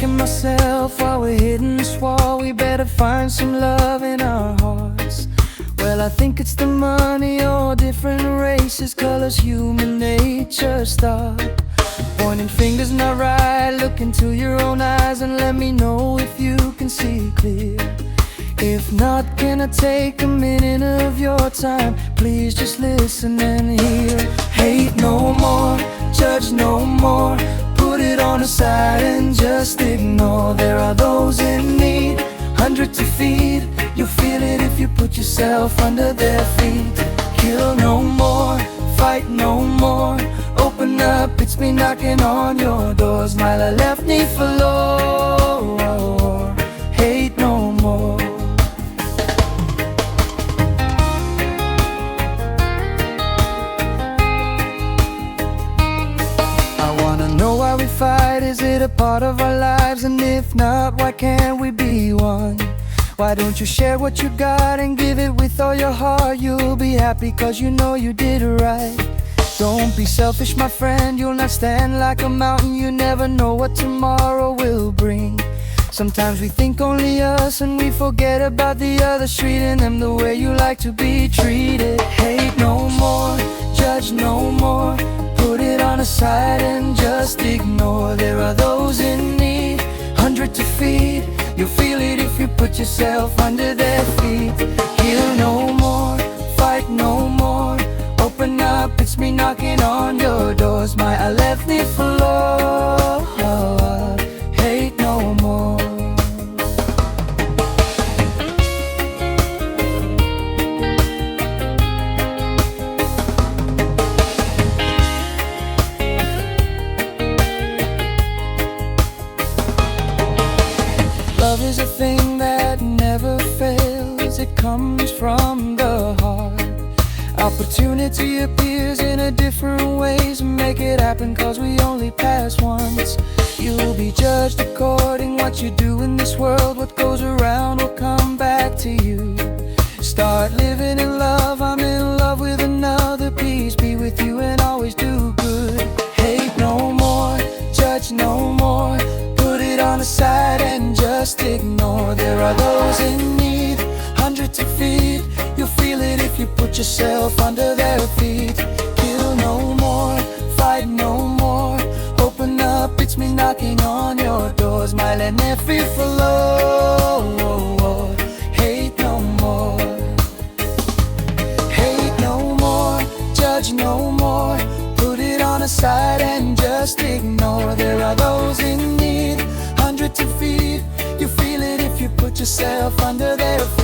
asking myself, while we're hitting this wall, we better find some love in our hearts. Well, I think it's the money or different races, colors, human nature start pointing fingers not right. Look into your own eyes and let me know if you can see clear. If not, can I take a minute of your time? Please just listen and hear. Hate no more, judge no more, put it on the side and just ignore. There are those in need, 100 to feed. You'll feel it if you put yourself under their feet. Kill no more, fight no more, open up, it's me knocking on your door. Smile, I left Nifoloa. Hate no more. I wanna know why we fight, is it a part of our lives? And if not, why can't we be one? Why don't you share what you got and give it with all your heart? You'll be happy cause you know you did it right. Don't be selfish, my friend, you'll not stand like a mountain. You never know what tomorrow will bring. Sometimes we think only us and we forget about the others, treating them the way you like to be treated. Hate no more, judge no more, put it on the side and just ignore. There are those in need, 100 to feed. You'll feel it if you put yourself under their feet. Kill no more, fight no more, open up, it's me knocking on your doors. My I left Nifoloa. Hate no more. Love is a thing that never fails, it comes from the heart. Opportunity appears in a different ways, make it happen cause we only pass once. You'll be judged according what you do in this world. What goes around will come back to you. Start living in love, I'm in love with another. Peace be with you and always do good. Hate no more, judge no more, put it on the side and just ignore. There are those in need, 100 to feed. You'll feel it if you put yourself under their feet. Kill no more, fight no more, open up, it's me knocking on your door. Smile and Nifoloa. Hate no more. Hate no more, judge no more, put it on the side and just ignore. There are those in need, 100 to feed. You feel it if you put yourself under their feet.